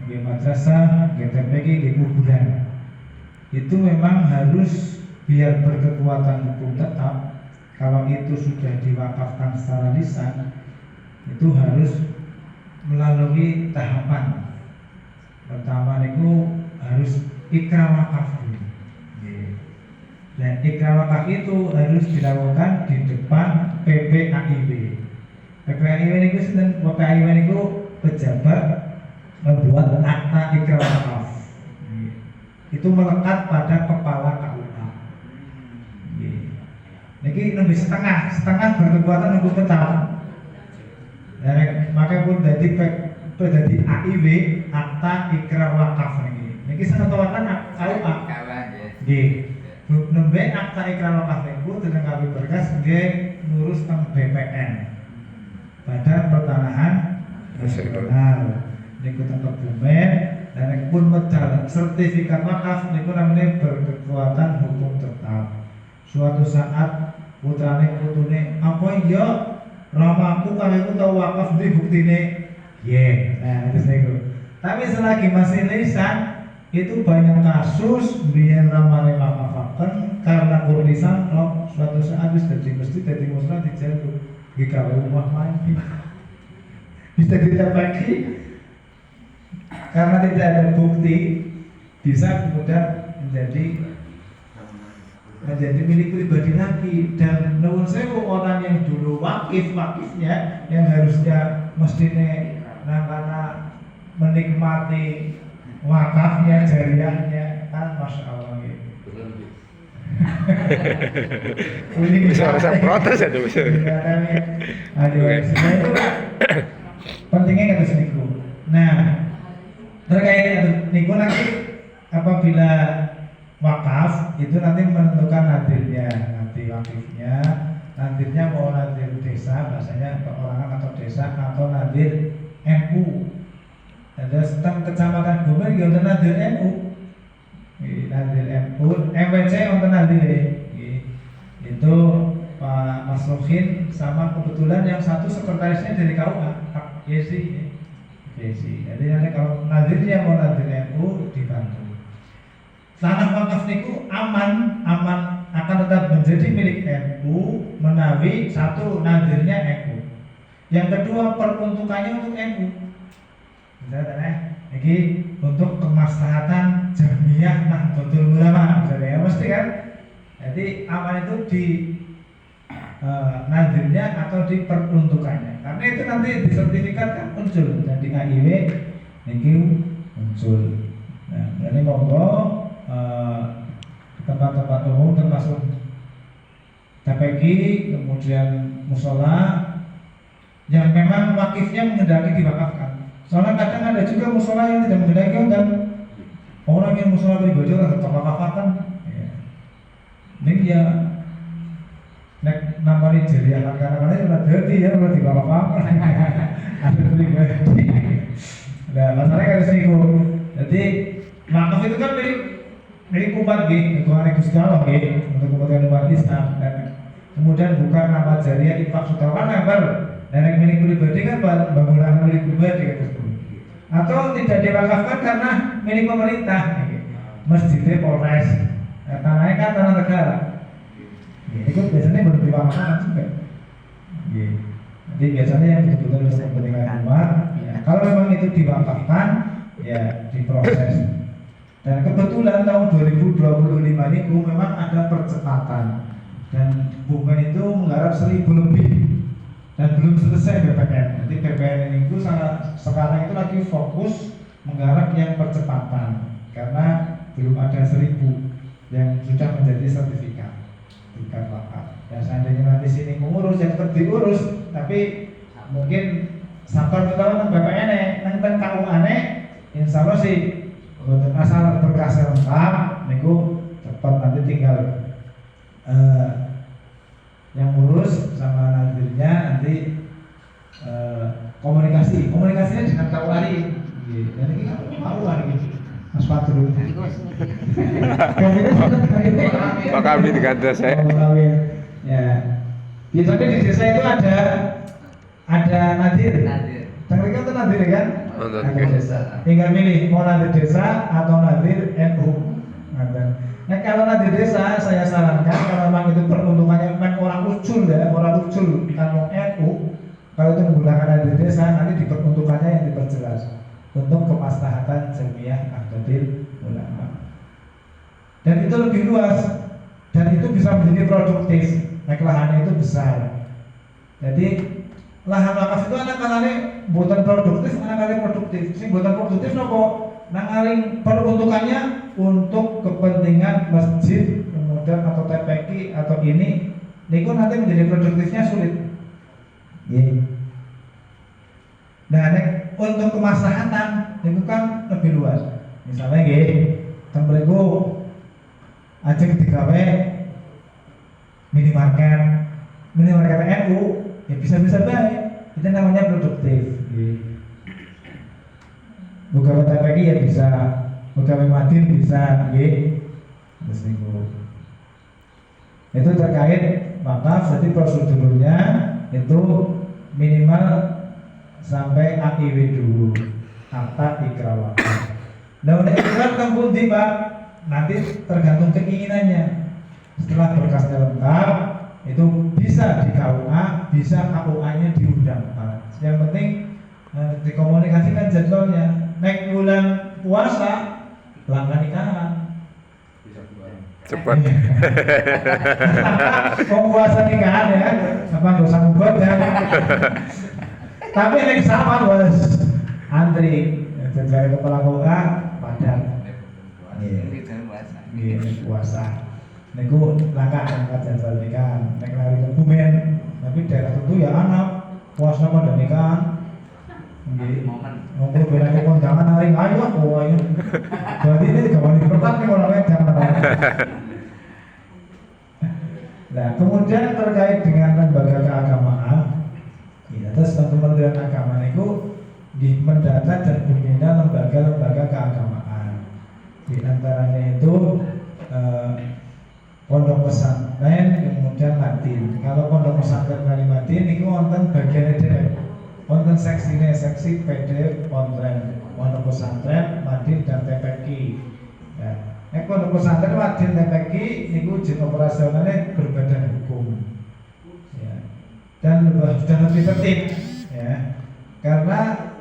nggih madrasah, nggih TPQ, nggih kuburan. Itu memang harus biar berkekuatan hukum tetap. Kalau itu sudah diwakafkan secara lisan, itu harus melalui tahapan. Pertama itu harus ikrar wakaf dulu. Dan ikrar wakaf itu harus dilakukan di depan PPAIW. PPAIW itu sedang PPAIW itu pejabat membuat akta ikrar wakaf. Itu melekat pada kepala KUA. Niki lebih setengah berkekuatan hukum tetap. Dan maka pun jadi AIW akta ikrar wakaf niki. Niki senetawakan KUA. Nggih. Nembe akta ikrar wakaf niku dilengkapi berkas nggih ngurus teng BPN. Badan Pertanahan Nasional. Niku teng Kebumen dan pun medal sertifikat wakaf niku namanya berkekuatan hukum tetap. Suatu saat putrane putune apa iya ramaku kan aku tahu wakaf di buktine nah itu niku. Tapi selagi masih lisan itu banyak kasus biar ramane wakafaken karena lisan suatu saat mesti jadi musnah dijaluk di rumah lagi bisa ditepaki karena tidak ada bukti bisa kemudian menjadi milik pribadi lagi. Dan nuwun sewu orang yang dulu wakifnya yang harusnya mestine nangkana menikmati wakafnya jariahnya kan masya Allah gitu. Ini bisa protes ya tuh bisa. Aduh, itu pentingnya kata seniku. Nah, terkait niku nanti apabila wakaf itu nanti menentukan nadirnya, nanti wakifnya, nadirnya mau nadir desa, bahasanya perorangan atau desa atau nadir NU. Ada setengah kecamatan Gomer yang nadir NU, nadir NU, MWC untuk nadir itu Pak Mas Rohin sama kebetulan yang satu sekretarisnya dari KUA, Pak Yesi. Jadi nanti kalau nadirnya mau nadir NU dibantu. Tanah wakaf niku aman akan tetap menjadi milik NU menawi satu nadirnya NU. Yang kedua peruntukannya untuk NU. Misalnya ini untuk kemaslahatan Jamiah Nahdlatul Ulama misalnya mesti kan. Jadi aman itu di nadirnya atau di peruntukannya. Karena itu nanti di sertifikat kan muncul dan di AIW ini muncul. Nah, ini monggo tempat-tempat umum termasuk TPQ, kemudian musola yang memang wakifnya menghendaki diwakafkan. Soalnya kadang ada juga musola yang tidak menghendaki dan orang yang musola pribadi orang tetap wakafkan. Ini ya nek namanya jariah kadang-kadang udah dirty ya udah diwakafkan. Ada pribadi. Nah, masalahnya harus niku. Jadi wakaf itu kan milik umat gitu, Tuhan Gusti Allah gitu, untuk kepentingan umat Islam. Dan kemudian bukan nama jariah infak sutawan member dan milik pribadi kan bangunan milik pribadi gitu. Atau tidak diwakafkan karena milik pemerintah gitu. Masjidnya Polres, tanahnya kan tanah negara. Itu biasanya baru diwakafkan juga. Jadi biasanya yang betul-betul untuk kepentingan umat. Ya, kalau memang itu diwakafkan, ya diproses. Dan kebetulan tahun 2025 ini memang ada percepatan dan Bumen itu menggarap 1.000 lebih dan belum selesai BPN. Jadi BPN itu sekarang itu lagi fokus menggarap yang percepatan karena belum ada 1.000 yang sudah menjadi sertifikat wakaf. Dan seandainya nanti sini mengurus yang tetap diurus, tapi mungkin sabar kita BPN nanti KUA insya Allah sih asal berkas lengkap, niku cepat nanti tinggal yang ngurus sama nadirnya nanti komunikasinya dengan KUA dan ini kan mau lagi Mas Patru. Pak kami di kantor saya. Ya, biasanya di desa itu ada nadir. Tengerikan itu nadir kan? Nonton Nah, ke. tinggal milih mau nadir desa atau nadir NU. Nah kalau nadir desa saya sarankan kalau memang itu peruntungannya memang orang ucul ya, orang ucul kalau NU, kalau itu menggunakan nadir desa nanti diperuntukannya yang diperjelas untuk kemaslahatan jamiah Nahdlatul Ulama. Dan itu lebih luas dan itu bisa menjadi produktif. Nah lahannya itu besar. Jadi lahan wakaf itu anak-anaknya buatan produktif, anak-anaknya produktif. Sing buatan produktif nopo? Nangaling peruntukannya untuk kepentingan masjid, kemudian atau TPQ atau ini, niku nanti menjadi produktifnya sulit. Nah, untuk kemaslahatan itu kan lebih luas. Misalnya tembrego ajeng digawe minimarket NU, ya bisa-bisa baik. Itu namanya produktif. Buka TPQ ya bisa, buka Madin bisa, terus itu terkait maka jadi prosedurnya itu minimal sampai AIW dulu, akta ikrar wakaf. Nah udah ikrar kampung tiba, nanti tergantung keinginannya. Setelah berkasnya lengkap, itu bisa di KUA, bisa KUA-nya diundang. Yang penting dikomunikasikan jadwalnya. Naik bulan puasa, pelanggan nikahan. Cepat. Mau puasa nikahan ya, apa nggak usah ngubah ya. Tapi naik sama bos, antri. Dari kepala KUA, padat. Puasa. Niku langkah angkat jadwal nikahan. Naik lari ke Bumen, tapi daerah tentu ya anak puasa pada nikahan. Ngobrol berani kondangan hari ayo aku ayo. Berarti ini gawan dipertat nih orang Medan. Nah kemudian terkait dengan lembaga keagamaan, ya terus Kementerian Agama itu mendata dan membina lembaga-lembaga keagamaan. Di antaranya itu pondok pesantren, kemudian Madin. Kalau pondok pesantren kali Madin itu wonten bagian DPR. Wonten seksinya, seksi PD Pontren, pondok pesantren, Madin dan TPQ. Ya. Pondok pesantren, Madin, TPQ niku izin operasionalnya berbadan hukum. Ya. Dan lebih tertib, ya. Karena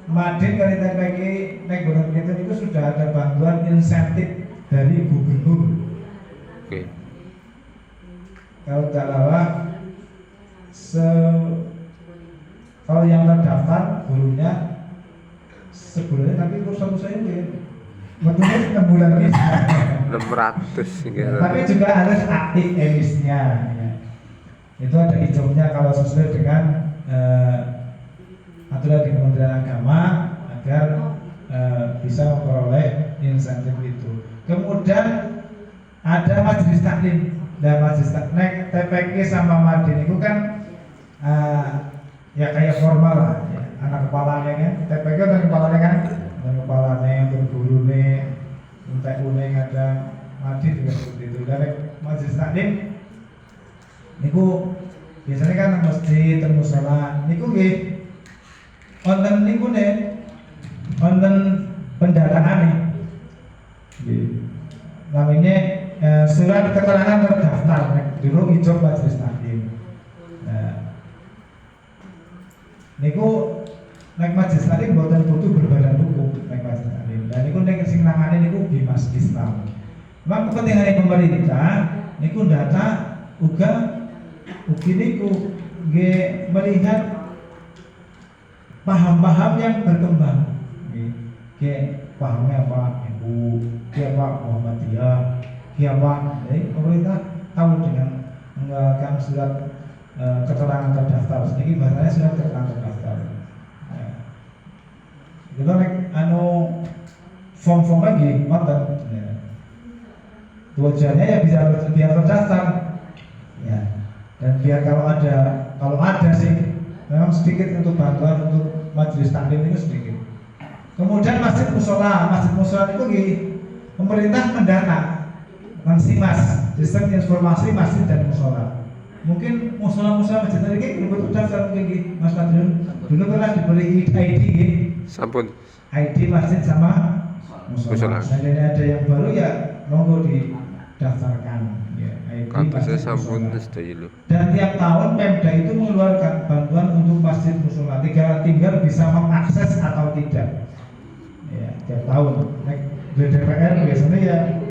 Madin kali TPQ naik bulan kita itu sudah ada bantuan insentif dari gubernur. Oke. Kalau Jalawa kalau yang terdaftar gurunya sebulannya tapi kursus saya itu bentuknya 6 bulan ini 600 gitu. tapi juga harus aktif emisnya ya. Itu ada hijaunya kalau sesuai dengan aturan di Kementerian Agama agar bisa memperoleh insentif itu. Kemudian ada majelis taklim dan majelis taklim TPQ sama Madin itu kan ya kayak formal lah, ya. Anak kepalanya kan, TPQ dan kepalanya kan, dan kepalanya yang berguru nih, untuk uning ada Madin juga seperti itu. Dan majelis taklim, niku biasanya kan masjid, musola, niku gih, konten niku nih, konten pendataan nih, namanya surat keterangan terdaftar, dulu hijau majelis taklim. Niku naik majelis taklim boten butuh berbadan hukum naik majelis taklim. Dan niku nek sing nangane niku Bimas Islam. Memang kepentingan pemerintah niku data uga ugi niku nggih melihat paham-paham yang berkembang. Nggih pahamnya apa Ibu, apa Muhammadiyah, apa pemerintah tahu dengan mengeluarkan surat keterangan terdaftar, sedikit bahasanya sudah keterangan terdaftar. Kita nek form-form lagi, mantap. Tujuannya ya biar terdaftar, ya. Dan biar kalau ada sih, memang sedikit untuk bantuan untuk majelis taklim itu sedikit. Kemudian masjid musola itu pemerintah mendata, Simas, sistem informasi masjid dan musola. Mungkin musola masjid tadi belum terdaftar mungkin Mas Fadrun. Dulu pernah diberi ID Sampun. ID masjid sama musola. Musola. Seandainya ada yang baru ya monggo didaftarkan ya, ID Kantosnya masjid sampun musola. sedaya lho. Dan tiap tahun Pemda itu mengeluarkan bantuan untuk masjid musola. Tinggal bisa mengakses atau tidak. Ya, tiap tahun. Nek di DPR biasanya ya